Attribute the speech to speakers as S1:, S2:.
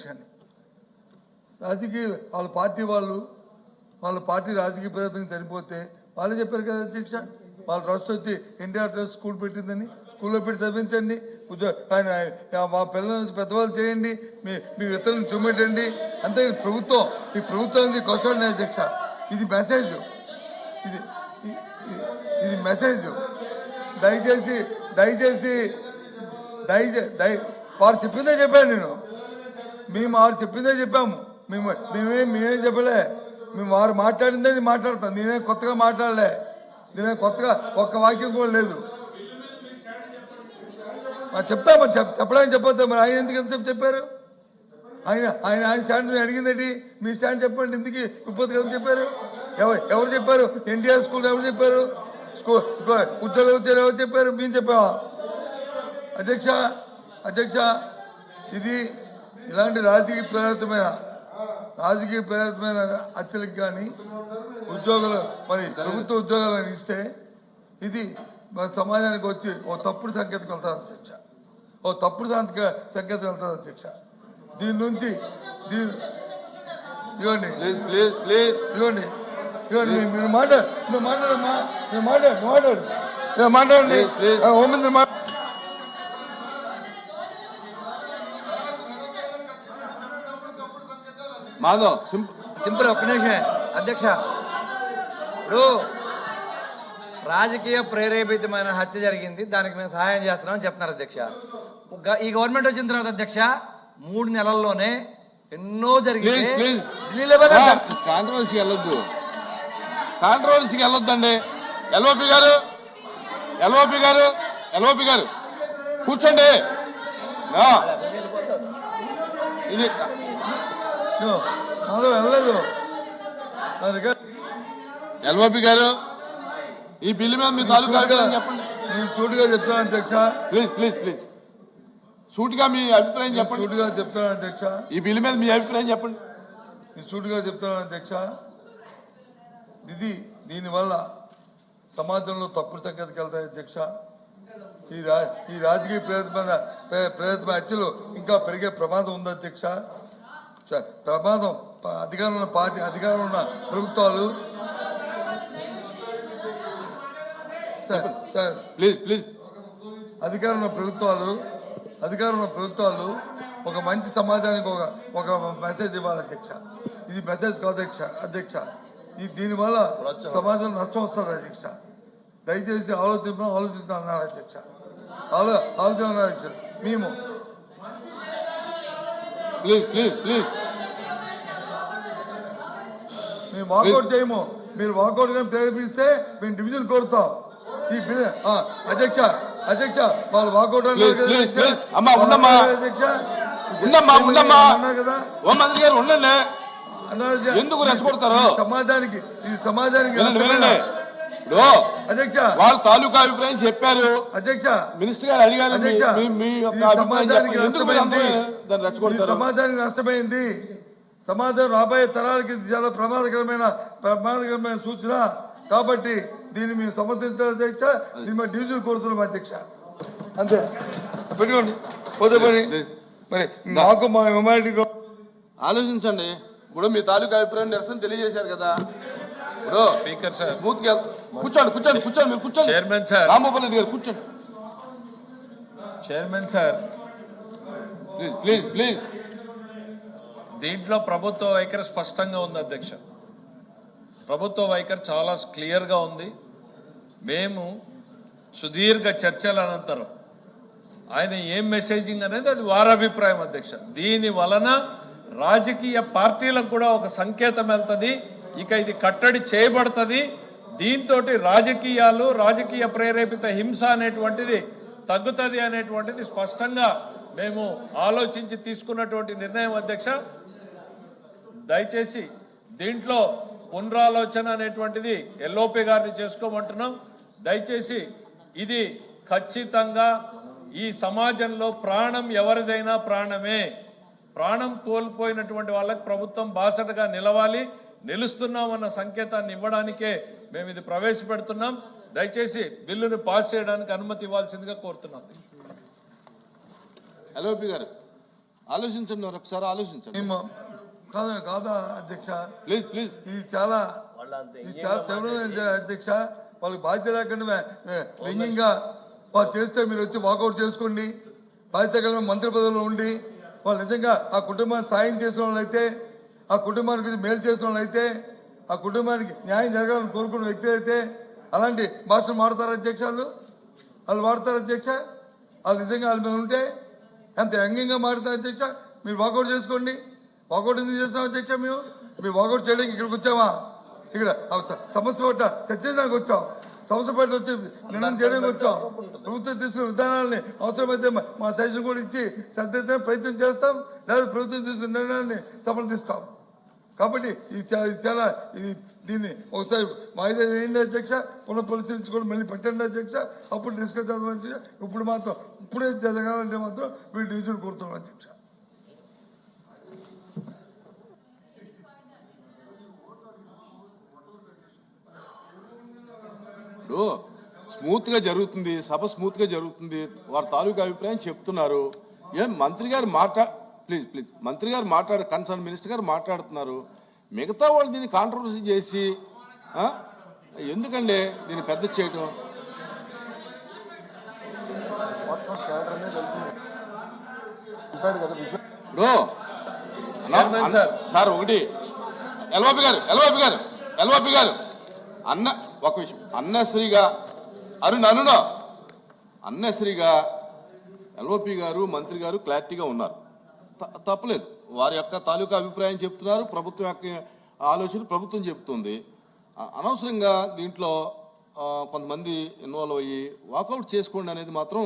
S1: విషయాన్ని. రాజకీయ వాళ్ళ పార్టీ రాజకీయ ప్రయత్నం చనిపోతే వాళ్ళే చెప్పారు కదా అధ్యక్ష. వాళ్ళ ట్రస్ట్ వచ్చి ఎన్టీఆర్ ట్రస్ట్ స్కూల్ పెట్టిందని స్కూల్లో పెట్టి చదివించండి, ఆయన మా పిల్లల్ని పెద్దవాళ్ళు చేయండి, మీ ఇతరులను చూపెట్టండి. అంతే ఈ ప్రభుత్వానికి క్వశ్చన్ అధ్యక్ష. ఇది మెసేజ్, ఇది మెసేజ్. దయచేసి వారు చెప్పిందే చెప్పాను నేను. మేము వారు చెప్పిందే చెప్పాము. మేమేం చెప్పలే. మేము వారు మాట్లాడిందే నేను మాట్లాడతాను. నేనే కొత్తగా మాట్లాడలే. నేనే కొత్తగా ఒక్క వాక్యం కూడా లేదు. చెప్తామని చెప్పడానికి చెప్పొద్దా మరి? ఆయన ఎందుకు ఎంతసేపు చెప్పారు? ఆయన స్టాండ్ అడిగిందండి. మీ స్టాండ్ చెప్పండి. ఎందుకు ఇబ్బంది కదా చెప్పారు? ఎవరు చెప్పారు? ఎన్టీఆర్ స్కూల్ ఎవరు చెప్పారు? ఉద్యోగాలు వచ్చారు ఎవరు చెప్పారు? మేము చెప్పావా అధ్యక్ష? ఇది ఇలాంటి రాజకీయ ప్రేరితమైన హత్యలకు కానీ ఉద్యోగాలు మరి ప్రభుత్వ ఉద్యోగాలను ఇస్తే ఇది మన సమాజానికి వచ్చి ఓ తప్పుడు సంకేతం వెళ్తారు అధ్యక్ష. అధ్యక్ష. దీని నుంచి ఇవ్వండి మీరు మాట్లాడండి. హోంమంత్రి
S2: మాధవ్
S3: సింపుల్ ఒక్క నిమిషమే అధ్యక్ష. ఇప్పుడు రాజకీయ ప్రేరేపితమైన హత్య జరిగింది, దానికి మేము సహాయం చేస్తున్నామని చెప్తున్నారు అధ్యక్ష. ఈ గవర్నమెంట్ వచ్చిన తర్వాత అధ్యక్ష 3 నెలల్లోనే ఎన్నో జరిగింది.
S2: కాంట్రవర్సీకి వెళ్ళొద్దండి. ఎల్ఓపి గారు కూర్చోండి. ఇది ఎల్ఓపి గారు ఈ బిల్లు మీద మీ తాలూకా చెప్పండి.
S1: నేను సూటిగా చెప్తాను అధ్యక్ష.
S2: ప్లీజ్ సూటిగా మీ అభిప్రాయం చెప్పండి.
S1: సూటిగా చెప్తాను అధ్యక్ష.
S2: ఈ బిల్లు మీద మీ అభిప్రాయం చెప్పండి.
S1: సూటిగా చెప్తాను అధ్యక్ష. దీనివల్ల సమాజంలో తప్పుడు సంకేతాలకు వెళ్తాయి అధ్యక్ష. ఈ రాజకీయ ప్రేరితమైన హత్యలు ఇంకా పెరిగే ప్రమాదం ఉంది అధ్యక్ష. ప్రమాదం అధికారంలో ఉన్న ప్రభుత్వాలు
S2: ప్లీజ్
S1: అధికారంలో ప్రభుత్వాలు ఒక మంచి సమాజానికి ఒక మెసేజ్ ఇవ్వాలి అధ్యక్ష. ఇది మెసేజ్ కాదు అధ్యక్ష. దీనివల్ల సమాజం నష్టం వస్తుంది అధ్యక్ష. దయచేసి ఆలోచిస్తున్నా అన్నారు అధ్యక్ష. ఆలోచన మేము వాకౌట్ చేయము. మీరు వాకౌట్ కానీ ప్రేరేపిస్తే మేము డివిజన్ కోరుతాం. ఈ అధ్యక్ష వాళ్ళు వాకౌట్
S2: ఎందుకు రెచ్చగొడతారు
S1: సమాజానికి? అధ్యక్ష
S2: వాళ్ళ తాలూకా అభిప్రాయం చెప్పారు
S1: అధ్యక్ష.
S2: మినిస్టర్ గారు అడిగారు.
S1: సమాజానికి నష్టమైంది. సమాజం రాబోయే తరాలకి చాలా ప్రమాదకరమైన సూచన. కాబట్టి దీన్ని మేము సమర్థించాలి అధ్యక్ష. దీన్ని మేము డివిజన్ కోరుతున్నాం అధ్యక్ష. అంతే పెట్టుకోండి. పోతే పని మరి మాకు మా హ్యుమానిటీ
S2: ఆలోచించండి. ఇప్పుడు మీ తాలూకా అభిప్రాయం నిరసన తెలియజేశారు కదా. ఇప్పుడు
S4: స్పీకర్ సార్
S2: స్మూత్ గా కూర్చోండి. మీరు కూర్చోండి.
S4: చైర్మన్ సార్
S2: రాంగోపాల్ రెడ్డి గారు కూర్చోండి.
S4: చైర్మన్ సార్
S2: ప్లీజ్
S4: దీంట్లో ప్రభుత్వ వైఖరి స్పష్టంగా ఉంది అధ్యక్ష. ప్రభుత్వ వైఖరి చాలా క్లియర్గా ఉంది. మేము సుదీర్ఘ చర్చల అనంతరం ఆయన ఏం మెసేజింగ్ అనేది అది వారి అభిప్రాయం అధ్యక్ష. దీని వలన రాజకీయ పార్టీలకు కూడా ఒక సంకేతం వెళ్తుంది. ఇక ఇది కట్టడి చేయబడుతుంది. దీంతో రాజకీయ ప్రేరేపిత హింస అనేటువంటిది తగ్గుతుంది అనేటువంటిది స్పష్టంగా మేము ఆలోచించి తీసుకున్నటువంటి నిర్ణయం అధ్యక్ష. దయచేసి దీంట్లో పునరాలోచన అనేటువంటిది ఎల్ఓపి గారిని చేసుకోమంటున్నాం. దయచేసి ఇది ఖచ్చితంగా ఈ సమాజంలో ప్రాణం ఎవరిదైనా ప్రాణమే. ప్రాణం కోల్పోయినటువంటి వాళ్ళకి ప్రభుత్వం బాసటగా నిలుస్తున్నామన్న సంకేతాన్ని ఇవ్వడానికే మేము ఇది ప్రవేశపెడుతున్నాం. దయచేసి బిల్లును పాస్ చేయడానికి అనుమతి ఇవ్వాల్సిందిగా కోరుతున్నాం.
S2: ఎల్ఓపి గారు ఆలోచించండి, ఒకసారి ఆలోచించండి.
S1: కాదా అధ్యక్ష,
S2: ప్లీజ్ ప్లీజ్.
S1: ఇది చాలా తీవ్రమైన అధ్యక్ష. వాళ్ళకి బాధ్యత లేకుండా వ్యంగ్యంగా వాళ్ళు చేస్తే మీరు వచ్చి వాకౌట్ చేసుకోండి. బాధ్యత కలిగిన మంత్రి పదవిలో ఉండి వాళ్ళు నిజంగా ఆ కుటుంబానికి సాయం చేసిన వాళ్ళైతే, ఆ కుటుంబానికి మేలు చేసిన వాళ్ళైతే, ఆ కుటుంబానికి న్యాయం జరగాలని కోరుకున్న వ్యక్తులు అయితే అలాంటి భాషలు మాడతారు అధ్యక్ష. వాళ్ళు వాడతారు అధ్యక్ష. వాళ్ళు నిజంగా వాళ్ళ మీద ఉంటే ఎంత వ్యంగ్యంగా మారుతారు అధ్యక్ష. మీరు వాకౌట్ చేసుకోండి. వాకౌట్ ఎందుకు చేస్తాం అధ్యక్ష? మేము వాకౌట్ చేయడానికి ఇక్కడికి వచ్చామా? ఇక్కడ సమస్య పట్ల చర్చించడానికి వచ్చాం. సమస్య పట్ల వచ్చి నిర్ణయం చేయడానికి వచ్చాం. ప్రభుత్వం తీసుకున్న విధానాలని అవసరమైతే మా సెషన్ కూడా ఇచ్చి సర్దించడానికి ప్రయత్నం చేస్తాం, లేదా ప్రభుత్వం తీసుకున్న నిర్ణయాన్ని సమర్థిస్తాం. కాబట్టి దీన్ని ఒకసారి వాయిదా వేయండి అధ్యక్ష. పునఃపరిశీలించుకొని మళ్ళీ పెట్టండి అధ్యక్ష. అప్పుడు డిస్కస్ చేద్దాం. ఇప్పుడు మాత్రం ఇప్పుడే జరగాలంటే మాత్రం వీటి డివిజన్ కోరుతున్నాం అధ్యక్ష.
S2: ఇప్పుడు స్మూత్ గా జరుగుతుంది, సభ స్మూత్ గా జరుగుతుంది. వారి తాలూకా అభిప్రాయం చెప్తున్నారు. ఏం మంత్రి గారు ప్లీజ్ మంత్రి గారు కన్సర్న్ మినిస్టర్ గారు మాట్లాడుతున్నారు. మిగతా వాళ్ళు దీన్ని కాంట్రవర్సీ చేసి ఎందుకండి దీన్ని పెద్ద చేయటం? ఇప్పుడు సార్ ఒకటి ఎల్ఓపి గారు అన్న ఒక విషయం, అన్నశ్రీగా అన్నశ్రీగా ఎల్ఓపి గారు మంత్రి గారు క్లారిటీగా ఉన్నారు. తప్పలేదు. వారి యొక్క తాలూకా అభిప్రాయం చెప్తున్నారు. ప్రభుత్వం యొక్క ఆలోచన ప్రభుత్వం చెప్తుంది. అనవసరంగా దీంట్లో కొంతమంది ఇన్వాల్వ్ అయ్యి వాకౌట్ చేసుకోండి అనేది మాత్రం